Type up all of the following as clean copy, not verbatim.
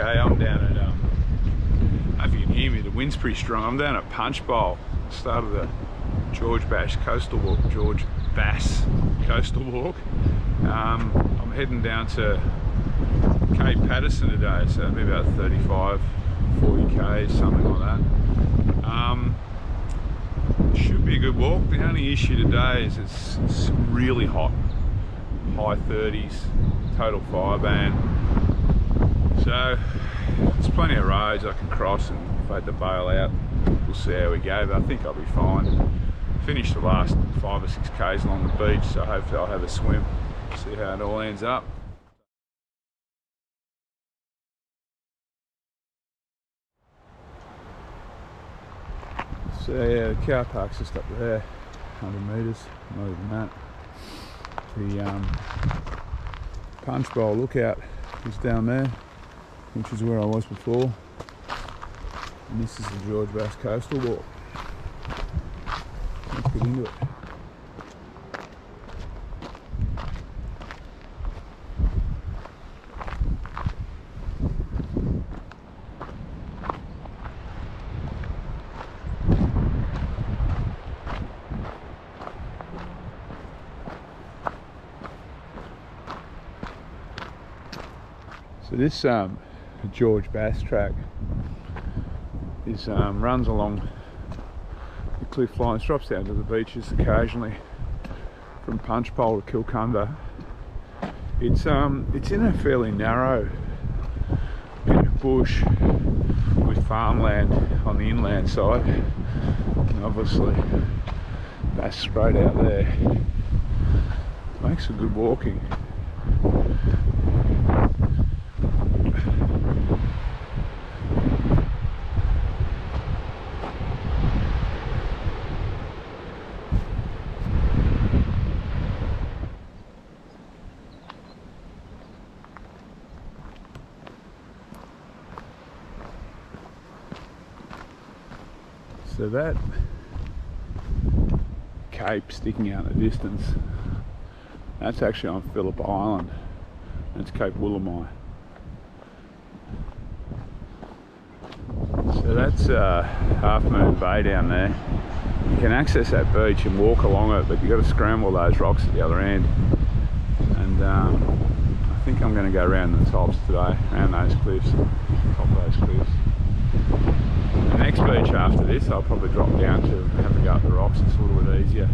Okay, I'm down at, I don't know if you can hear me, the wind's pretty strong. I'm down at Punch Bowl, start of the George Bass Coastal Walk, I'm heading down to Cape Patterson today, so it'll be about 35, 40 k's, something like that. Should be a good walk. The only issue today is it's really hot, high 30s, total fire ban. So there's plenty of roads I can cross, and if I had to bail out, we'll see how we go, but I think I'll be fine. Finished the last 5 or 6 k's along the beach, so hopefully I'll have a swim, see how it all ends up. So yeah, the car park's just up there, 100 metres, not even that. The Punch Bowl lookout is down there, which is where I was before. And this is the George Bass Coastal Walk. Let's get into it. So this George Bass track is runs along the cliff lines, drops down to the beaches occasionally from Punch Bowl to Kilcunda. It's in a fairly narrow bit of bush with farmland on the inland side, and obviously bass straight out there. Makes for good walking. So that cape sticking out in the distance, that's actually on Phillip Island. That's Cape Willamai. So that's Half Moon Bay down there. You can access that beach and walk along it, but you've got to scramble those rocks at the other end. And I think I'm going to go around the tops today, around those cliffs, top those cliffs. The next beach after this I'll probably drop down to have a go at the rocks. It's a little bit easier.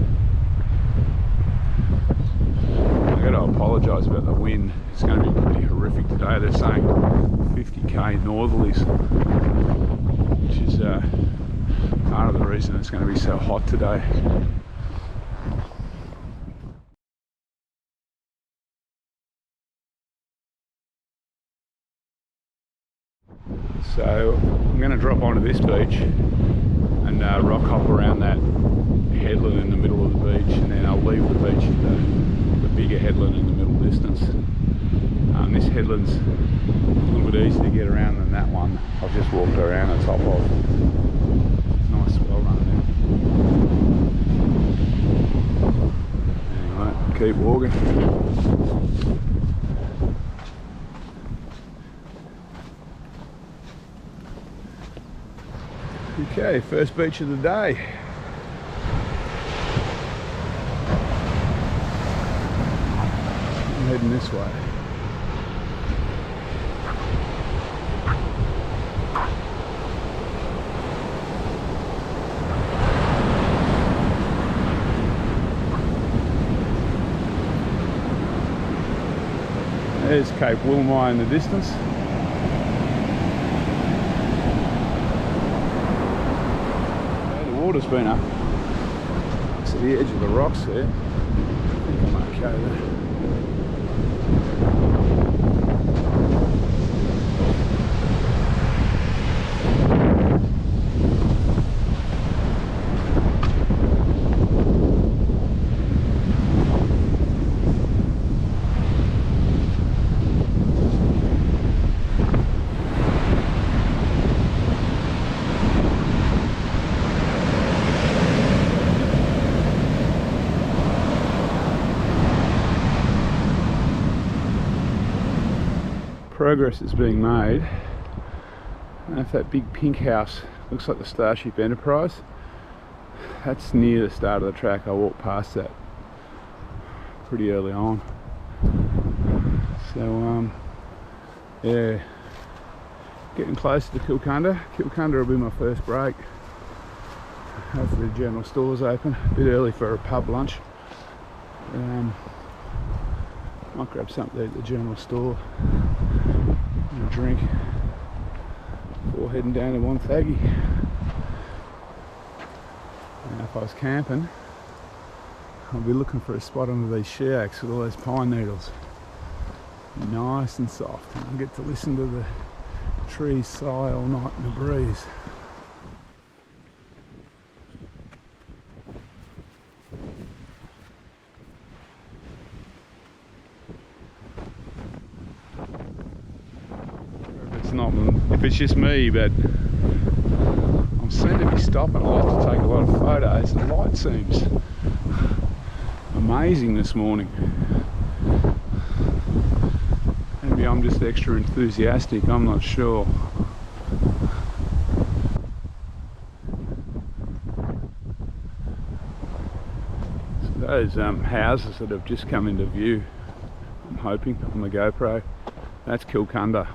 I've got to apologise about the wind. It's going to be pretty horrific today. They're saying 50k northerlies, which is part of the reason it's going to be so hot today. So I'm going to drop onto this beach and rock hop around that headland in the middle of the beach, and then I'll leave the beach at the bigger headland in the middle distance. This headland's a little bit easier to get around than that one I've just walked around the top of. Nice, well run there. Anyway, keep walking. Okay, first beach of the day. I'm heading this way. There's Cape Willamai in the distance. Water's been up to the edge of the rocks there. I think I'm okay there. Progress is being made And if that big pink house looks like the Starship Enterprise, that's near the start of the track. I walked past that pretty early on. So yeah, getting closer to Kilcunda. Kilcunda will be my first break. Hopefully the general store's open. A bit early for a pub lunch. Might grab something at the general store and a drink before heading down to Wonthaggi. Now if I was camping, I'll be looking for a spot under these shacks with all those pine needles. Nice and soft, and I'll get to listen to the trees sigh all night in the breeze. If it's just me, but I'm seen to be stopping a lot to take a lot of photos. The light seems amazing this morning. Maybe I'm just extra enthusiastic, I'm not sure. So those houses that have just come into view, I'm hoping, on the GoPro, that's Kilcunda.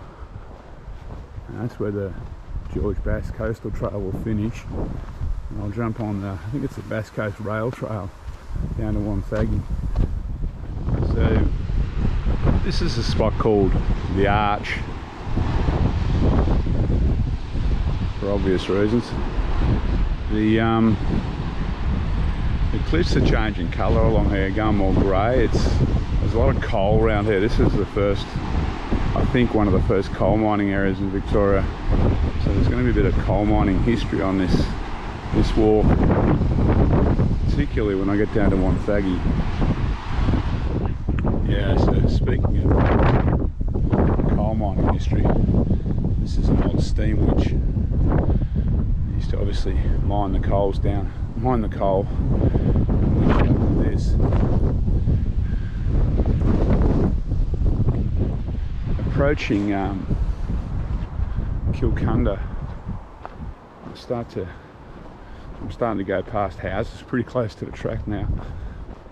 And that's where the George Bass Coastal Trail will finish. And I'll jump on the, I think it's the Bass Coast Rail Trail down to Wonthaggi. So this is a spot called the Arch, for obvious reasons. The cliffs are changing colour along here, going more grey. There's a lot of coal around here. This is the first, I think, one of the first coal mining areas in Victoria. So there's going to be a bit of coal mining history on this walk, particularly when I get down to Wonthaggi. Yeah, so speaking of coal mining history, this is an old steam winch. They used to obviously mine the coal like this. Approaching Kilcunda, I'm starting to go past houses pretty close to the track now.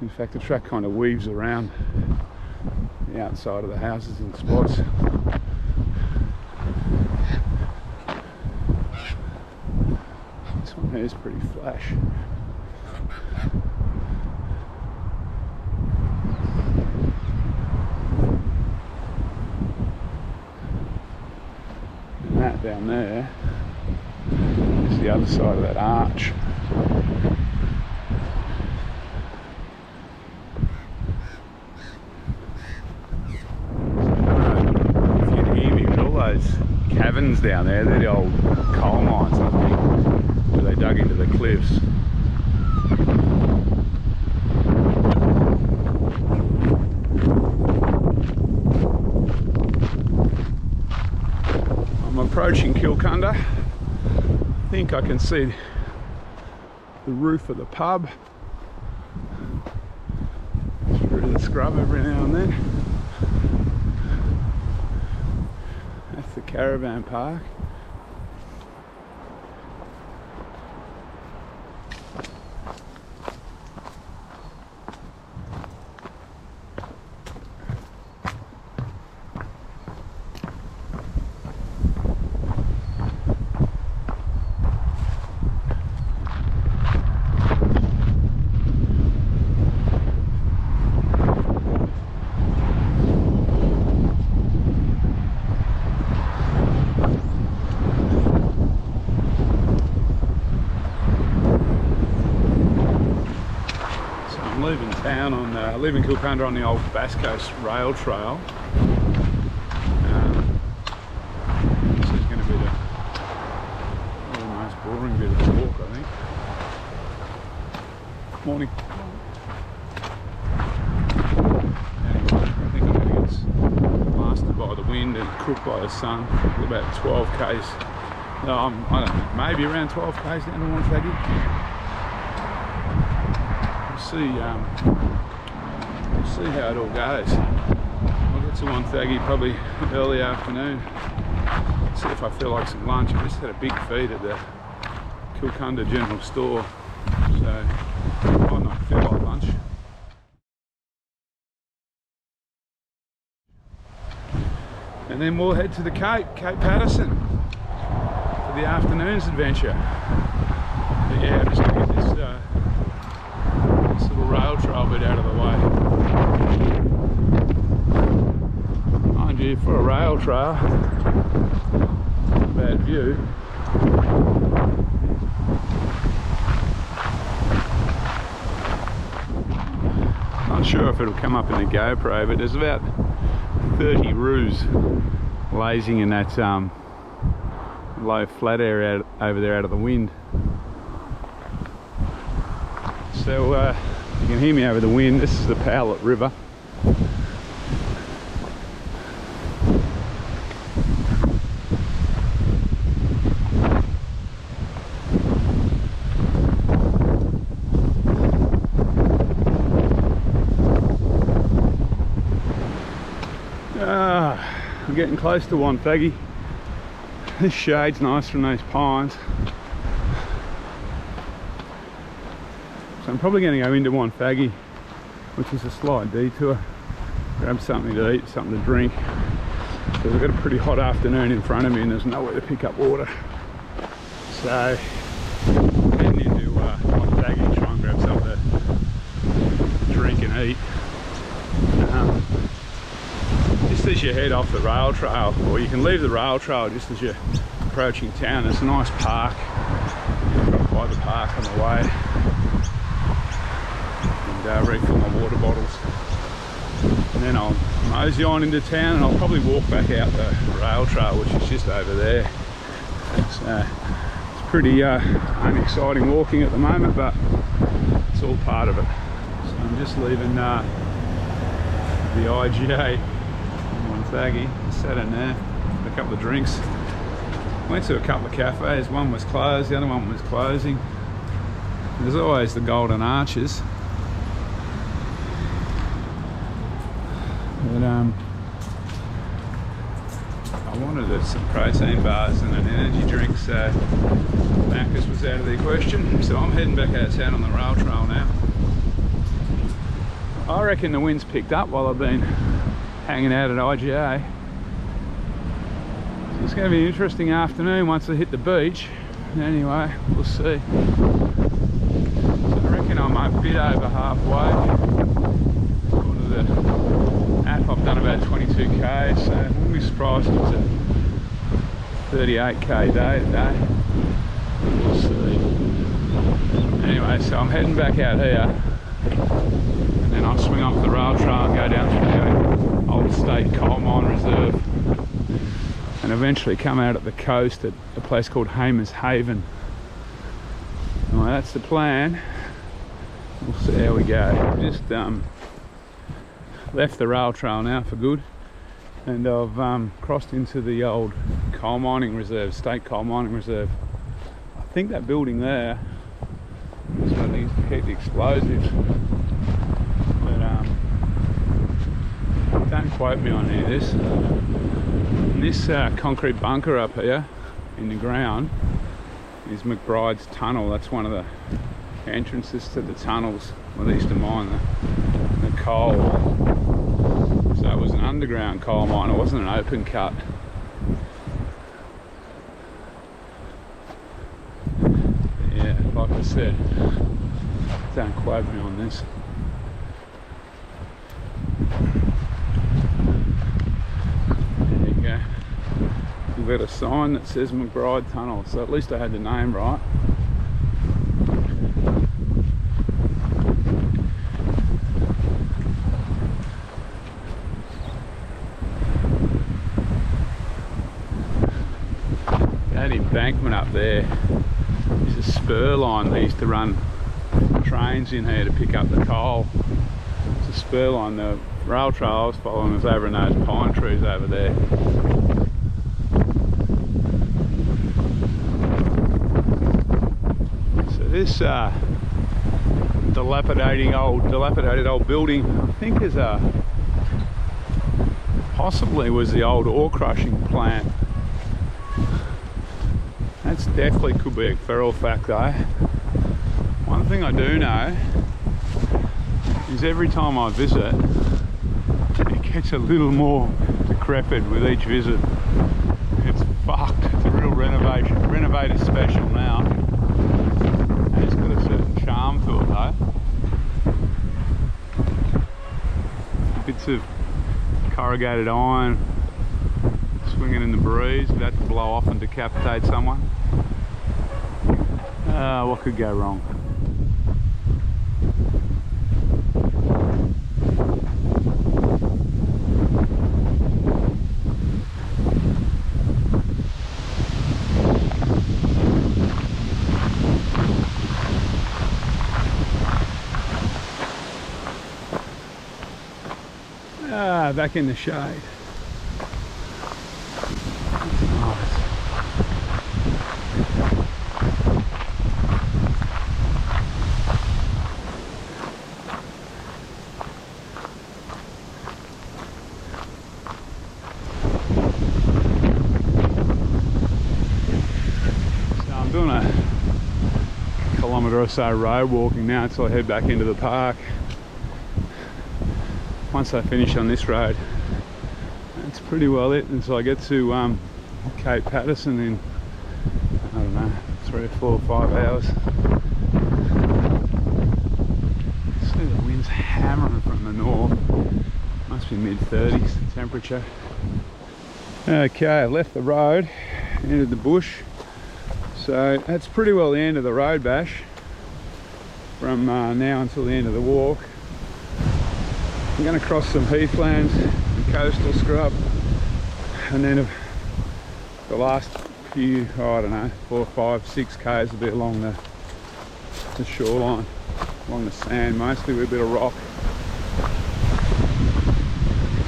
In fact, the track kind of weaves around the outside of the houses in spots. This one here is pretty flash. And that down there is the other side of that arch. Caverns down there, they're the old coal mines, I think, where they dug into the cliffs. I'm approaching Kilcunda. I think I can see the roof of the pub through the scrub every now and then. That's the caravan park. Leaving Kilcunda on the old Bass Coast Rail Trail. This is going to be the most boring bit of the walk, I think. Morning. Anyway, I think I'm going to get blasted by the wind and cooked by the sun. About 12 k's. No, I don't know, maybe around 12 k's down to Wonthaggi. We'll see how it all goes. I'll get to Wonthaggi probably early afternoon. see if I feel like some lunch. I just had a big feed at the Kilcunda General Store, so I might not feel like lunch. And then we'll head to the Cape Patterson for the afternoon's adventure. But yeah, I'm just going to get this little rail trail bit out of the way. Mind you, for a rail trail, bad view. Not sure if it'll come up in the GoPro, but there's about 30 roos lazing in that low flat area over there out of the wind. So you can hear me over the wind. This is the Powlett River. I'm getting close to Wonthaggi. This shade's nice from those pines. So I'm probably going to go into Wonthaggi, which is a slight detour, grab something to eat, something to drink, because I've got a pretty hot afternoon in front of me and there's nowhere to pick up water. So I'm heading into Wonthaggi to try and grab something to drink and eat. Just as you head off the rail trail, or you can leave the rail trail just as you're approaching town, there's a nice park. I've got quite the park on the way. And refill my water bottles. And then I'll mosey on into town and I'll probably walk back out the rail trail, which is just over there. It's pretty unexciting walking at the moment, but it's all part of it. So I'm just leaving the IGA. Wonthaggi, sat in there, had a couple of drinks, went to a couple of cafes. One was closed, the other one was closing. There's always the Golden Arches, but I wanted some protein bars and an energy drink, so Macca's was out of the question. So I'm heading back out of town on the rail trail now. I reckon the wind's picked up while I've been hanging out at IGA. So it's going to be an interesting afternoon once I hit the beach. Anyway, we'll see. So I reckon I'm a bit over halfway. According to the app, I've done about 22k, so I wouldn't be surprised if it's a 38k day today. We'll see. Anyway, so I'm heading back out here, and then I'll swing off the rail trail and go down through the Old State Coal Mine Reserve and eventually come out at the coast at a place called Hamer's Haven. Well, that's the plan. We'll see how we go. Just left the rail trail now for good, and I've crossed into the old coal mining reserve, State Coal Mining Reserve. I think that building there is where they used to keep the explosives. Don't quote me on any of this. And this concrete bunker up here in the ground is McBride's tunnel. That's one of the entrances to the tunnels where they used to mine the coal. So it was an underground coal mine, it wasn't an open cut. But yeah, like I said, don't quote me on this. We've got a sign that says McBride Tunnel, so at least I had the name right. That embankment up there is a spur line. They used to run trains in here to pick up the coal. It's a spur line. The rail trail I was following was over in those pine trees over there. This dilapidated old building, I think is possibly was the old ore crushing plant That's definitely could be a feral fact though. One thing I do know is every time I visit, it gets a little more decrepit with each visit. It's fucked. It's a real renovator special now. And it's got a certain charm to it though. Bits of corrugated iron swinging in the breeze, about to blow off and decapitate someone. What could go wrong? Back in the shade. That's nice. So I'm doing a kilometre or so road walking now until I head back into the park. Once I finish on this road, it's pretty well it until I get to Cape Patterson in, I don't know, 3 or 4 or 5 hours. See the wind's hammering from the north. Must be mid-30s temperature. Okay, I left the road, entered the bush. So that's pretty well the end of the road bash from now until the end of the walk. I'm going to cross some heathlands and coastal scrub, and then the last few, I don't know, 4, 5, 6 k's will be along the shoreline, along the sand, mostly with a bit of rock.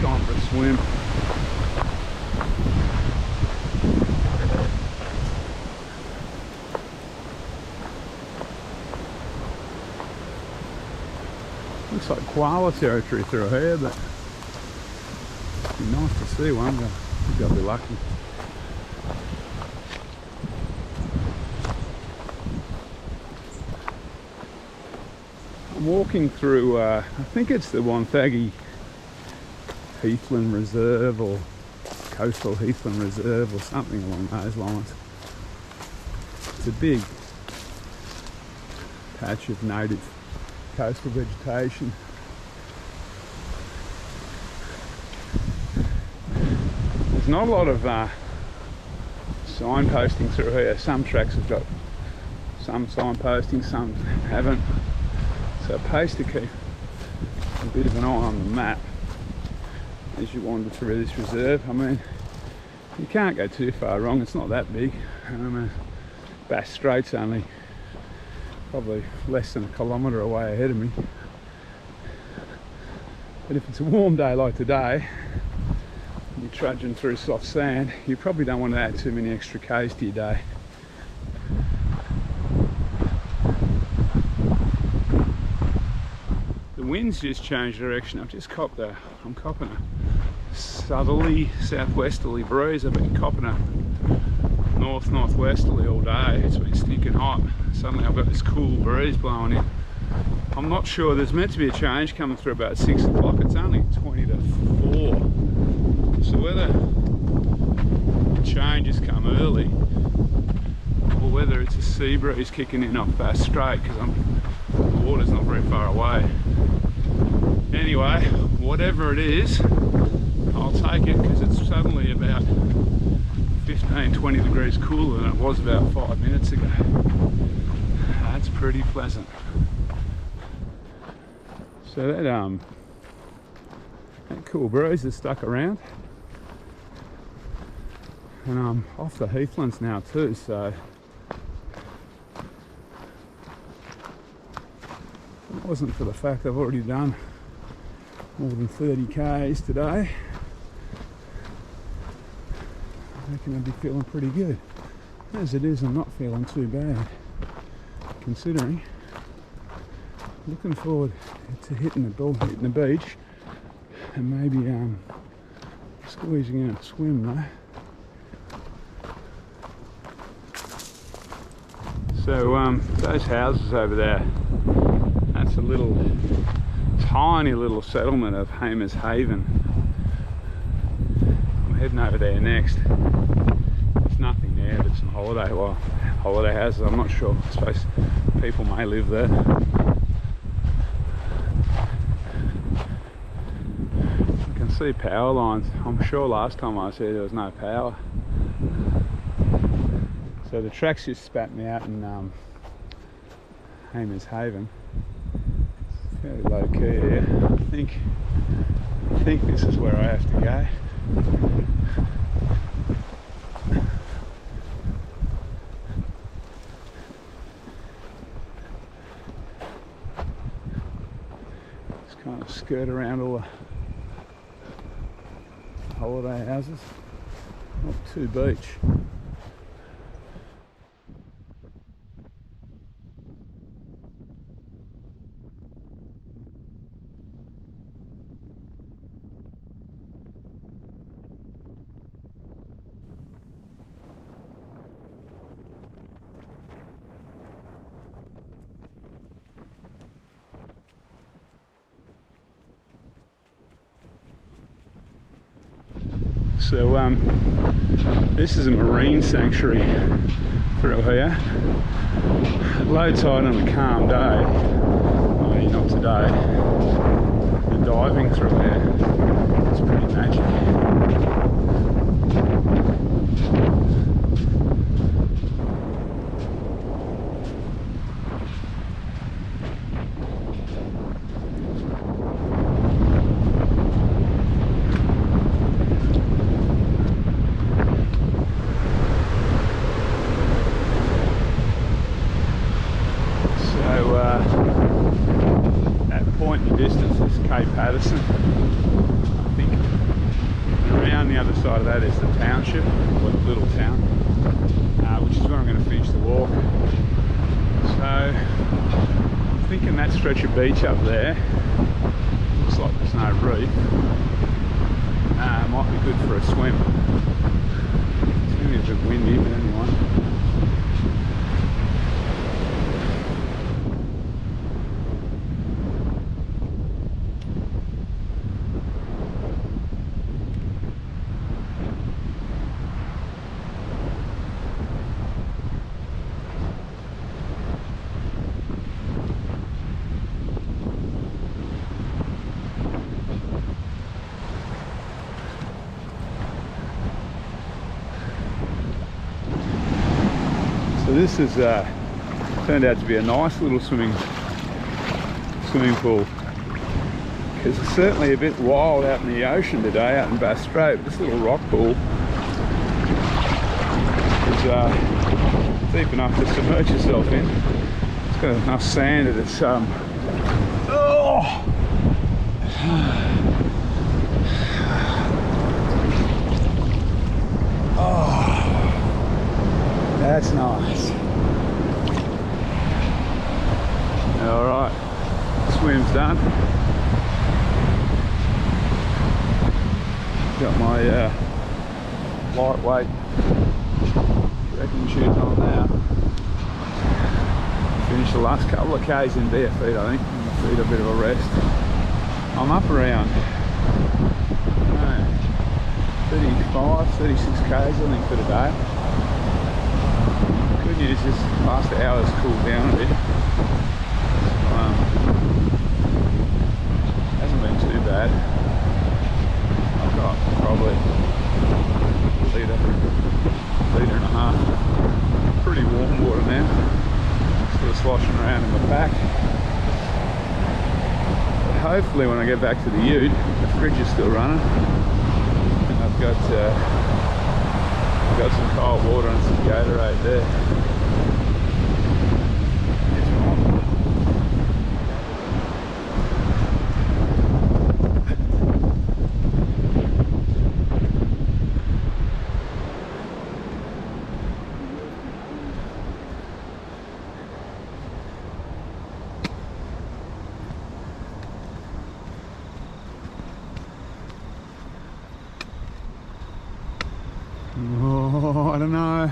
Time for a swim. Looks like koala territory through here, but it'd be nice to see one, but I think I'll be lucky. I'm walking through, I think it's the Wonthaggi Heathland Reserve or Coastal Heathland Reserve or something along those lines. It's a big patch of native coastal vegetation. There's not a lot of signposting through here. Some tracks have got some signposting, some haven't. So it pays to keep a bit of an eye on the map as you wander through this reserve. I mean, you can't go too far wrong. It's not that big. Bass Strait's only probably less than a kilometre away ahead of me. But if it's a warm day like today, you're trudging through soft sand, you probably don't want to add too many extra k's to your day. The wind's just changed direction. I'm copping a southerly, southwesterly breeze. I've been copping a northwesterly all day. It's been stinking hot. Suddenly I've got this cool breeze blowing in. I'm not sure, there's meant to be a change coming through about 6 o'clock. It's only 20 to 4. So whether the changes come early or whether it's a sea breeze kicking in off Bass Strait, because the water's not very far away. Anyway, whatever it is, I'll take it, because it's suddenly about 15-20 degrees cooler than it was about 5 minutes ago. That's pretty pleasant. So that cool breeze has stuck around, and I'm off the heathlands now too, so if it wasn't for the fact I've already done more than 30 k's today, I reckon I'd be feeling pretty good. As it is, I'm not feeling too bad, considering. Looking forward to hitting the beach and maybe squeezing out a swim though. So those houses over there, that's a little tiny little settlement of Hamers Haven. I'm heading over there next. There's nothing there but some holiday houses. I'm not sure. I suppose people may live there. You can see power lines. I'm sure last time I was here there was no power. So the track's just spat me out in Hamers Haven. It's fairly low key here. I think this is where I have to go. Just kind of skirt around all the holiday houses up to beach. So this is a marine sanctuary through here. At low tide on a calm day, maybe not today, the diving through here is pretty magic. Cape Patterson. I think around the other side of that is the township, or the little town, which is where I'm going to finish the walk. So I'm thinking that stretch of beach up there looks like there's no reef. Might be good for a swim. It's going to be a bit windy, but anyway. So this has turned out to be a nice little swimming pool, because it's certainly a bit wild out in the ocean today, out in Bass Strait. This little rock pool is deep enough to submerge yourself in. It's got enough sand that it's that's nice. Alright, swim's done. Got my lightweight trekking shoes on now. Finished the last couple of Ks in bare feet, I think. My feet a bit of a rest. I'm up around 35, 36 Ks I think for the day. Good news is the last hour's cooled down a bit. Hasn't been too bad. I've got probably a litre and a half. Pretty warm water now. Sort of sloshing around in my pack. But hopefully when I get back to the ute, the fridge is still running. And I've got some cold water and some Gatorade there. Oh, I don't know.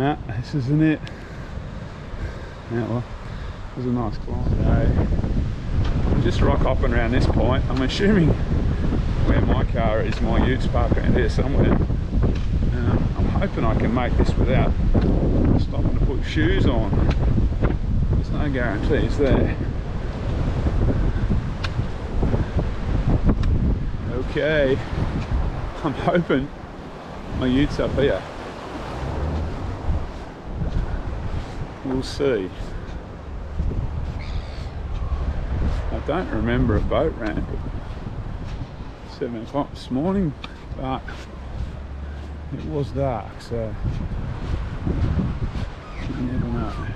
Nah, this isn't it. Yeah, well, it was a nice climb today. Just rock hopping around this point. I'm assuming where my car is, my ute's parked around here somewhere. I'm hoping I can make this without stopping to put shoes on. There's no guarantees there. Okay, I'm hoping my ute's up here. We'll see. I don't remember a boat ramp at 7 o'clock this morning, but it was dark, so you never know.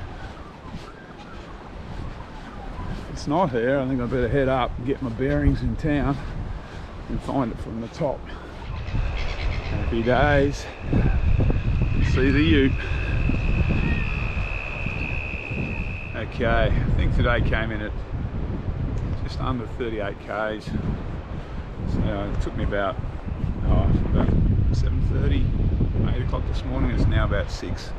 If it's not here, I think I better head up and get my bearings in town and find it from the top. Happy days. See the ute. Okay, I think today came in at just under 38 k's. So it took me about 7:30, 8 o'clock this morning. It's now about 6. So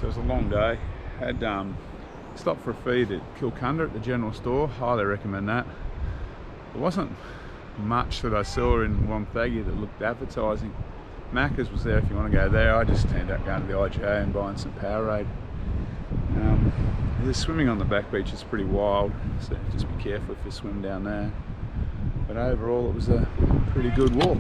it was a long day. Had stopped for a feed at Kilcunda at the general store. Highly recommend that. There wasn't much that I saw in Wonthaggi that looked advertising. Macca's was there if you want to go there. I just ended up going to the IGA and buying some Powerade. The swimming on the back beach is pretty wild, so just be careful if you swim down there. But overall it was a pretty good walk.